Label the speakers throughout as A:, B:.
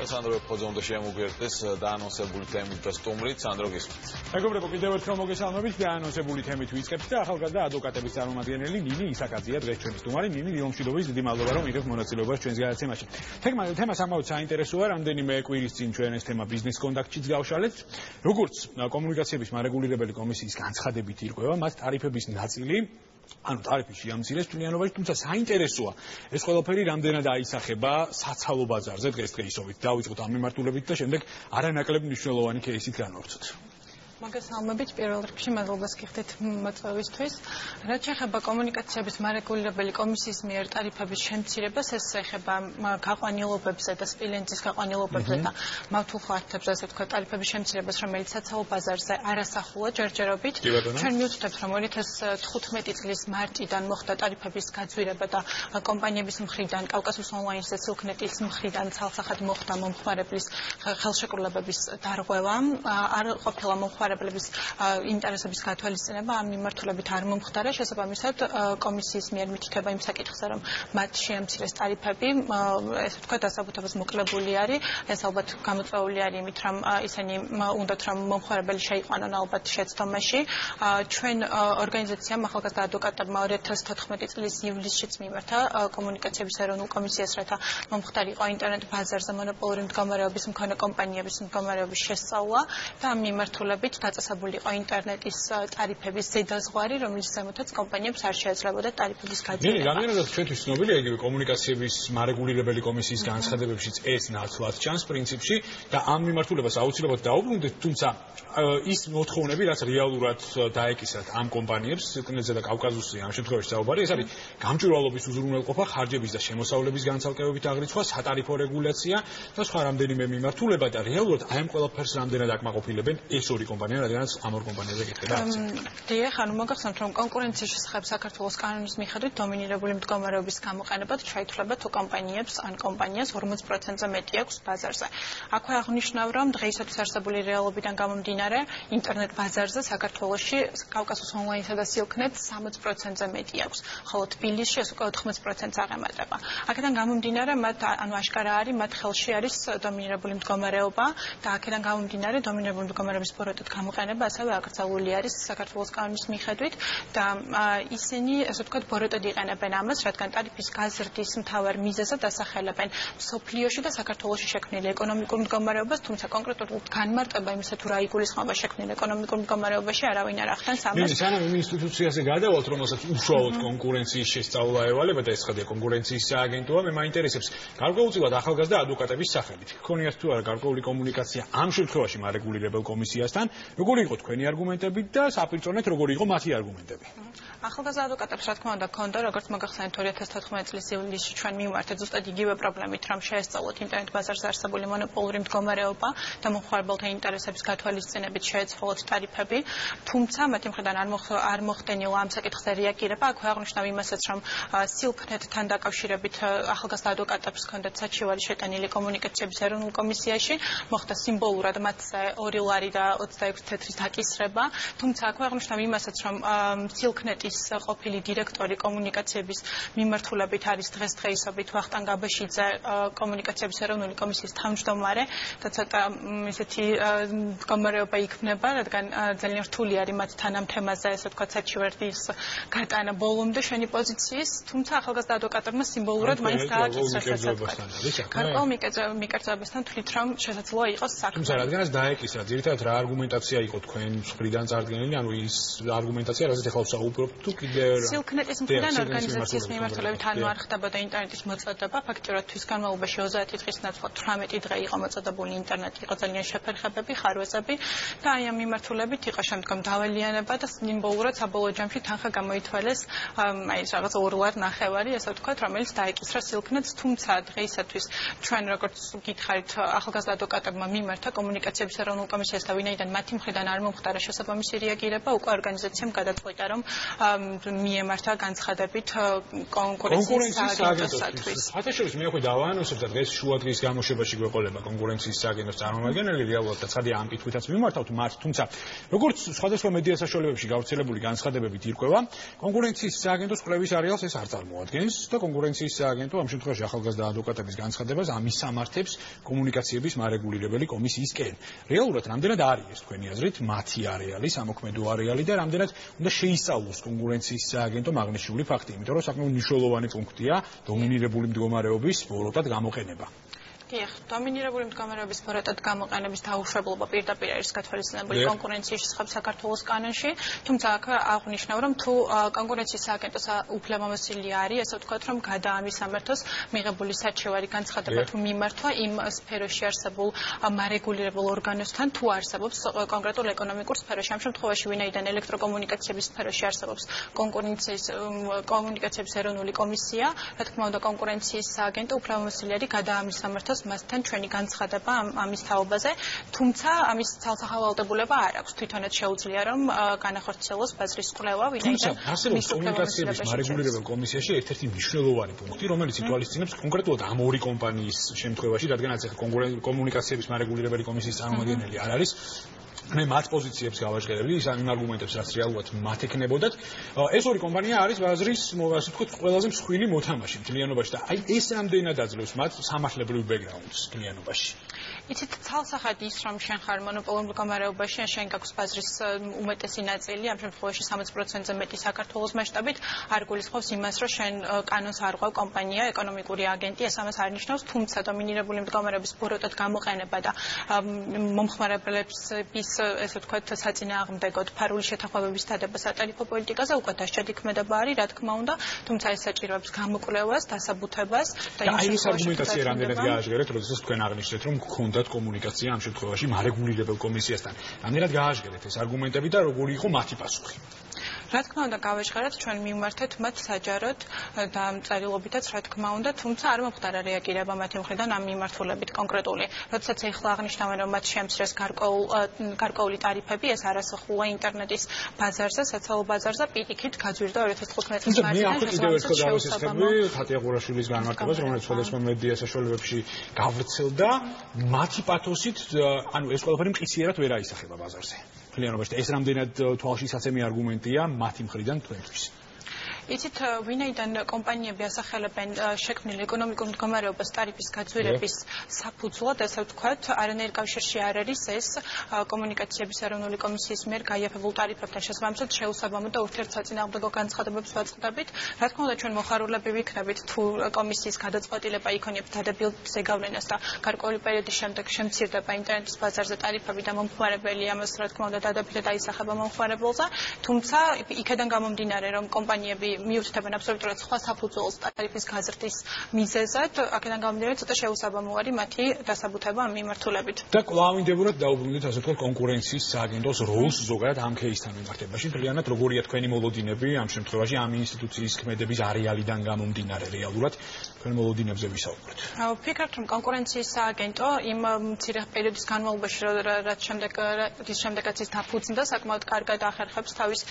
A: სანდრო ფოძონდა შემოგვიერთდეს დაანონსებული თემით და სტუმრით. სანდრო გისმენთ.
B: მეგობრებო, კიდევ ერთხელ მოგესალმებით. დაანონსებული თემით ვიწყებთ და ახალგაზრდა ადვოკატების წარმომადგენელი ნინი ისაკაძეა დღეს ჩვენი სტუმარი. ნინი, დილომშვიდობის დიდი მადლობა რომ იღებთ მონაწილეობას ჩვენს გადაცემაში. თემა სამაოდ საინტერესოა, რამდენიმე კვირის წინ ჩვენ ეს თემა ბიზნეს კონტაქტშიც გავშალეთ. როგორც კომუნიკაციების მარეგულირებელი კომისიის განცხადებით ირკვევა, მათ ტარიფების ნაწილი ტარიფი შეამცირეს მთლიანობაში, თუმცა საინტერესოა ეს ყველაფერი რამდენად აისახება საცალო ბაზარზე დღესდღეობით. დავიწყოთ ამ მიმართულებით და შემდეგ არანაკლებ მნიშვნელოვანი кейსით განვავრცოთ.
C: მოგესალმებით, პირველ რიგში მადლობას გიხდით მოწვევისთვის. რაც შეეხება კომუნიკაციების მარეგულირებელი კომისიის მიერ ტარიფების შემცირებას, ეს ეხება გაყვანილობებზე და სპილენძის გაყვანილობებზე და მავთულხათებზე, ასე ვთქვათ, ტარიფების შემცირებას, რომელიც საცალო ბაზარზე არასახულა ჯერჯერობით. ჩვენ მივხვდებით, რომ 2015 წლის მარტიდან მოხდა ტარიფების გაძვირება და კომპანიების მხრიდან, კავკასიის ონლაინის და სილქნეტის მხრიდან ცალსახად მოხდა მომხმარებლის ხელშეკრულებების დარღვევა. არ ყოფილა მომხმარებლების ინტერესების გათვალისწინება ამ მიმართულებით არ მომხდარა. შესაბამისად, კომისიის მიერ მითითება იმ საკითხზე, რომ მათ შეამცირეს ტარიფები, ესე ვთქვათ, დასაბუთებას მოკლებული არის. ეს ალბათ გამოწვეული არის იმით, რომ ისინი უნდათ რომ მომხმარებელი შეიყვანონ ალბათ შეცდომაში. ჩვენ ორგანიზაციამ ახალგაზრდა ადვოკატებმა 2014 წლის ივლისშიც მიმართა კომუნიკაციების ეროვნულ კომისიას, რათა მომხდარიყო ინტერნეტ ბაზარზე მონოპოლური მდგომარეობის მქონე კომპანიების მდგომარეობის შესწავლა და ამ მიმართულებით დაწესებული იყო ინტერნეტის ტარიფების ზედაზღვარი, რომლის ზემოთაც კომპანიებს არ შეეძლებოდა ტარიფების გაძვირება.
B: რამდენადაც ჩვენთვის ცნობილია იგივე კომუნიკაციების მარეგულირებელი კომისიის განცხადებებშიც ეს ნათლად ჩანს პრინციპში და ამ მიმართულებას აუცილებლად დაუბრუნდეთ, თუმცა ის მოთხოვნები, რაც რეალურად დაეკისრათ ამ კომპანიებს, სილქნეტზე და კავკასიუსზე ამ შემთხვევაში საუბარი, ეს არის გამჭვირვალობის უზრუნველყოფა, ხარჯების და შემოსავლების განცალკევებით აღრიცხვა, სატარიფო რეგულაცია და სხვა რამდენიმე მიმართულება და რეალურად აი ამ ყველაფერს რამდენად აკმაყოფილებენ ეს ორი კომპანია, რადგანაც ამ ორ კომპანიაზე გექნება აქციები.
C: დიახ, მოგახსენებთ, რომ კონკურენციის შესახებ საქართველოს კანონის მიხედვით დომინირებული მდგომარეობის გამოყენებად შეითვლება თუ კომპანიებს ან კომპანიას 40%-ზე მეტი აქვს ბაზარზე. აქვე აღნიშნავ, რომ დღეისათვის არსებული რეალობიდან გამომდინარე, ინტერნეტ ბაზარზე საქართველოში კავკასიის ონლაინსა და სილქნეტს 60%-ზე მეტი აქვს, ხოლო თბილისში ეს უკვე 80%-ს აღემატება. აქედან გამომდინარე, მათ აშკარა არის, მათ ხელში არის დომინირებული მდგომარეობა და აქედან გამომდინარე დომინირებული მდგომარეობის ბოროტად გამოყენება ასევე აკრძალული არის საქართველოს კანონის მიხედვით და ისინი, ასე ვთქვათ, ბოროტად იყენებენ ამას, რადგან ტარიფის გაზრდის მთავარ მიზეზად ასახელებენ სოფლიოში და საქართველოში შექმნილ ეკონომიკურ მდგომარეობას, თუმცა კონკრეტულად განმარტება იმისა, თუ რა იგულისხმება შექმნილ ეკონომიკურ მდგომარეობაში არავინ არ ახდენს ამას.
B: სანამ იმ ინსტიტუციაზე გადავალთ, რომელსაც უშუალოდ კონკურენციის შესწავლა ევალება და ეს ხდება კონკურენციის სააგენტოა, მე მაინტერესებს გარკვეულწილად ახალგაზრდა ადვოკატების სახელით. გქონიათ თუ არა გარკვეული კომუნიკაცია ამ შემთხვევაში მარეგულირებელ კომისიასთან, როგორი იყო თქვენი არგუმენტები და საპირწონეთ როგორი იყო მათი არგუმენტები?
C: ახალგაზრდა ადვოკატებს რა თქმა უნდა ქონდა, როგორც მოგახსენეთ 2014 წლის ივლისში ჩვენ მივმართეთ ზუსტად იგივე პრობლემით, რომ შეესწავლოთ ინტერნეტ ბაზარზე არსებული მონოპოლური მდგომარეობა და მომხმარებელთა ინტერესების გათვალისწინებით შეეცვალოთ ტარიფები, თუმცა მათი მხრიდან არ მოხდენილა ამ საკითხზე რეაგირება. აქვე აღნიშნავ იმასაც, რომ სილქნეტთან დაკავშირებით ახალგაზრდა ადვოკატებს ჰქონდათ საჩივარი შეტანილი კომუნიკაციების ეროვნულ კომისიაში, მოხდა სიმბოლურად მათზე 2 ლარი და 26 თეთრის დაკისრება, თუმცა აქვე აღნიშნავ იმასაც, რომ სილქნეტის ყოფილი დირექტორი კომუნიკაციების მიმართულებით არის დღესდღეობით ვახტანგ აბაშიძე კომუნიკაციების ეროვნული კომისიის თავმჯდომარე და ცოტა ისეთი მდგომარეობა იქნება, რადგან ძალიან რთული არის მათ თანამ თემაზე, ასე ვთქვათ, საჩივარდის გატანა ბოლომდე შენი პოზიციის, თუმცა ახალგაზრდა ადვოკატებმა სიმბოლურად მაინც დააკისრეს, ასე ვთქვათ. გარკვეულ მიკერძოებასთან თვლით, რომ შესაძლოა იყოს საქმე.
B: თუმცა რადგანაც დაეკისრა, ძირითადად რა არგუმენტაცია იყო თქვენ მხრიდან წარდგენილი, ანუ ის არგუმენტაცია, რაზეც ახლა ვსაუბრობთ, თუ კიდე
C: სილქნეტის მხრიდან ორგანიზაციის მიმართულებით არ ხდებოდა ინტერნეტის მოწოდება, ფაქტიურად თვის განმავლობაში 30 დღის ნაცვლად 18 დღე იყო მოწოდებული ინტერნეტი, იყო ძალიან შეფერხებები, ხარვეზები და აი ამ მიმართულებით იყო შემდგომ დავალიანება და სიმბოლურად საბოლოო ჯამში თანხა გამოითვალეს აი რაღაც 2 ლარი ნახევარი, ასე ვთქვათ, რომელიც დაეკისრა სილქნეტს, თუმცა დღეისათვის ჩვენ როგორც გითხარით ახალგაზრდა ადვოკატებმა მიმართა კომუნიკაციების ეროვნულ კომისიას და ვინაიდან მათი მათი მხრიდან არ მომხდარა შესაბამისი რეაგირება, უკვე ორგანიზაციამ გადაწყვიტა, რომ მიემართა განცხადებით კონკურენციის სააგენტოსთვის.
B: საერთაშორისო მე აქვე დავაანონსებ და დღეს შუადღის გამოშვებაში გვეყოლება კონკურენციის სააგენტოს წარმომადგენელი, რეალურად და ცხადია ამ კითხვითაც მიმართავთ მათ, თუმცა როგორც სხვადასხვა მედია საშუალებებში გავრცელებული განცხადებებით ირკვევა, კონკურენციის სააგენტოს კვლევის არეალს ეს არ წარმოადგენს და კონკურენციის სააგენტო ამ შემთხვევაში ახალგაზრდა ადვოკატების განცხადებას ამისამართებს კომუნიკაციების მარეგულირებელი კომისიისკენ. რეალურად რამდენად არის ეს თქვენი აზრით მათი არეალი, სამოქმედო არეალი და რამდენად უნდა შეისწავლოს კონკურენციის სააგენტომ აღნიშნული ფაქტი, იმიტომ რომ საკმაოდ მნიშვნელოვანი პუნქტია დომინირებული მდგომარეობის ბოროტად გამოყენება.
C: დიახ, დომინირებული მდგომარეობის ბოროტად გამოყენების დაუშვებლობა პირდაპირ არის გათვალისწინებული კონკურენციის შესახებ საქართველოს კანონში, თუმცა აქ აღნიშნავ, რომ თუ კონკურენციის სააგენტოს უფლებამოსილი არის, ასე ვთქვათ, რომ გადაამისამართოს მიღებული საჩივარი განცხადება თუ მიმართვა იმ სფეროში არსებულ მარეგულირებულ ორგანოსთან, თუ არსებობს კონკრეტულ ეკონომიკურ სფეროში. ამ შემთხვევაში ვინაიდან ელექტროკომუნიკაციების სფეროში არსებობს კომუნიკაციების ეროვნული კომისია, რა თქმა უნდა კონკურენციის სააგენტო უფლებამოსილი არის გადაამისამართოს მასთან ჩვენი განცხადება ამის თაობაზე, თუმცა ამის ცალსახელავდებულება არ აქვს. თვითონაც შეუძლია რომ განახორციელოს ბაზრის კვლევა, ვინაიდან
B: არსებობს კომუნიკაციების მარეგულირებელ კომისიაში ერთ-ერთი მნიშვნელოვანი პუნქტი, რომელიც ითვალისწინებს კონკრეტულად ამ ორი კომპანიის შემთხვევაში, რადგანაც ახლა კომუნიკაციების მარეგულირებელი კომისიის წარმომადგენელი არ არის. მე მათ პოზიციებს გავაჟღერებდი, ის იმ არგუმენტებს, რაც რეალურად მათ ეკნებოდათ. ეს ორი კომპანია არის ბაზრის, ასე ვთქვათ, ყველაზე მსხვილი მოთამაშე მთლიანობაში და აი ეს რამდენად აძლევს მათ სამართლებრივ ბექგრაუნდს მთლიანობაში.
C: იცით, ცალსახად ის, რომ შენ ხარ მონოპოლურ მდგომარეობაში, შენ გაქვს ბაზრის უმეტესი ნაწილი, ამ შემთხვევაში 60%-ზე მეტი საქართველოს მასშტაბით, არ გულისხმობს იმას, რომ შენ კანონს არ ყვავ კომპანია, ეკონომიკური აგენტი, ეს ამას არ ნიშნავს, თუმცა დომინირებული მდგომარეობის ბოროტად გამოყენება და მომხმარებლების ესე ვთქვათ, საწინააღმდეგოდ ფარული შეთანხმებების დადება სატარიფო პოლიტიკაზე უკვე დასჭედი ქმედება არის, რა თქმა უნდა, თუმცა ეს საჭიროებს გამოკვლევას, დასაბუთებას და
B: აი ეს არგუმენტაცია რამდენად გააჟღერეთ, როდესაც თქვენ აღნიშნეთ, რომ გქონდათ კომუნიკაცია ამ შემთხვევაში მარეგულირებელ კომისიასთან. რამდენად გააჟღერეთ ეს არგუმენტები და როგორი იყო მათი პასუხი?
C: რა თქმა უნდა გავაჟღერეთ, ჩვენ მიმართეთ მათ საჯაროდ და წერილობითაც რა თქმა უნდა, თუმცა არ მომხდარა რეაგირება მათი მხრიდან ამ მიმართულებით კონკრეტული. როდესაც ეხლა აღნიშნავენ, რომ მათ შემცირეს გარკვეული ტარიფები, ეს არასახულა ინტერნეტის ბაზარზე, სოციალურ ბაზარზე, პირიქით გაძვირდა 2015 წლის მარტიდან.
B: მე კიდევ ერთხელ დავესწრები ხატია ყურაშვილის განმარტებას, რომელიც სხვადასხვა მედია საშუალებებში გავრცელდა, მათი პათოსით, ანუ ეს ყველაფერი მყისიერად ვერ აისახება ბაზარზე. მთლიანობაში ეს რამდენად თვალშისაცემი არგუმენტია მათი მხრიდან თქვენთვის.
C: იცით, ვინაიდან კომპანიები ასახელებენ შექმნილ ეკონომიკურ მდგომარეობას ტარიფის გაძვირების საფუძვლად, ასე ვთქვათ, არანაირ კავშირში არ არის ეს კომუნიკაციების ეროვნული კომისიის მიერ გაიაფებულ ტარიფებთან შესაბამისად შეუსაბამო და ურთიერთსაწინააღმდეგო განცხადებებს ვაწყდებით. რა თქმა უნდა, ჩვენ მოხარულები ვიქნებით, თუ კომისიის გადაწყვეტილება იქონიებს დადებითი ზეგავლენას და გარკვეული პერიოდის შემდეგ შემცირდება ინტერნეტის ბაზარზე ტარიფები და მომხმარებელი ამას, რა თქმა უნდა, დადებითად აისახება მომხმარებელზე, თუმცა იქედან გამომდინარე, რომ კომპანიები მიუთითებენ აბსოლუტურად სხვა საფუძველს ტარიფის გაზრდის მიზეზად, აქედან გამომდინარე ცოტა შეუსაბამო არის მათი დასაბუთება ამ მიმართულებით.
B: და კვლავინდებურად დაუბრუნდით ასე ვთქვათ კონკურენციის სააგენტოს როლს ზოგადად ამ кейსთან მიმართებაში. მთლიანად როგორია თქვენი მოლოდინები ამ შემთხვევაში ამ ინსტიტუციის ქმედების არეალიდან გამომდინარე რეალურად თქვენ მოლოდინებზე ვისაუბრეთ.
C: ვფიქრობ, რომ კონკურენციის სააგენტო იმ მცირე პერიოდის განმავლობაში, რის შემდეგაც ის დაფუძნდა, საკმაოდ კარგად ახერხებს თავის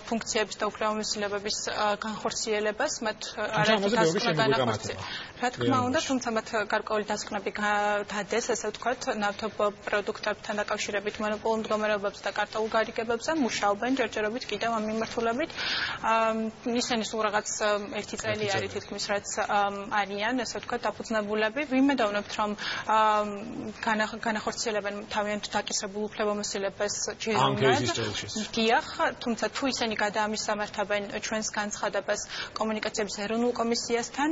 C: ფუნქციების და უფლებამოსილებების განხორციელებას, მათ არაერთი დასკვნა განახორციელეს. რა თქმა უნდა, თუმცა მათ გარკვეული დასკვნები დადეს, ასე ვთქვათ, ნავთობპროდუქტებთან დაკავშირებით მონოპოლურ მდგომარეობებს და კარტელულ გარიგებებზე მუშაობენ ჯერჯერობით კიდევ ამ მიმართულებით. ისინი სულ რაღაც ერთი წელი არის თითქმის, რაც არიან, ასე ვთქვათ, დაფუძნებულები. ვიმედოვნებთ, რომ განახორციელებენ თავიანთ დაკისრებულ უფლებამოსილებას ჯერჯერობით. დიახ, თუმცა თუ ისინი გადაამისამართებენ ჩვენს განცხადებას კომუნიკაციების ეროვნულ კომისიასთან,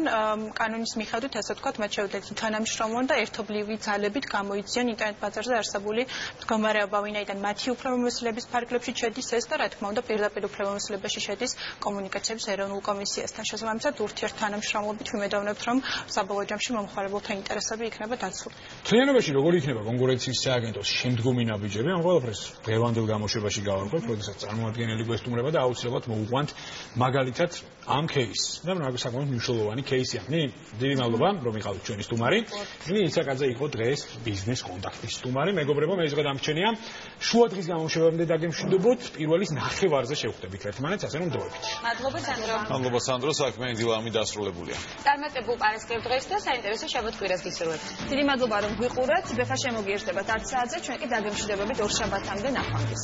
C: კანონის მიხედვით, ასე ვთქვათ, მათ შეუძლიათ თანამშრომლობენ და ერთობლივი ძალებით გამოიციან ინტერნეტ ბაზარზე არსებული მდგომარეობა, ვინაიდან მათი უფლებამოსილების ფარგლებში შედის ეს და რა თქმა უნდა პირდაპირ უფლებამოსილებაში შედის კომუნიკაციების ეროვნულ კომისიასთან. შესაბამისად, ურთიერთთანამშრომლობით ვიმედოვნებთ, რომ საბოლოო ჯამში მომხმარებელთა ინტერესები იქნება დაცული.
B: მთლიანობაში როგორი იქნება კონკურენციის სააგენტოს შემდგომი ნაბიჯები? ამ ყველაფერს დღევანდელ გამოშვებაში გავარკვევთ, როდესაც წარმოადგენელი გვესტუმრება და აუცილებლად მოუყვანთ მაგალითი მაგალითად ამ кейსს. და საკმაოდ მნიშვნელოვანი кейსია. დიდი მადლობა, რომ იყავით ჩვენი სტუმარი. ისაკაძე იყო დღეს ბიზნეს კონტაქტის სტუმარი. მეგობრებო, მე ზღად ამჩენია. შუა დღის გამომშვიდობამდე დაგემშვიდობოთ. პირველის ნახევარზე შევხვდებით ერთმანეთს, ასე რომ დოვებით.
D: მადლობა სანდრო.
A: მადლობა სანდრო, საქმიანი დილა ამით დასრულებულია.
D: წარმატებულ პარასკევ დღეს და საინტერესო შაბათ კვირას გისურვებთ. დიდი მადლობა რომ გვიყურებთ. ბეფა შემოგიერთებათ 10 საათზე, ჩვენ კი დაგემშვიდობებით ორ შაბათამდე ნახვამდის.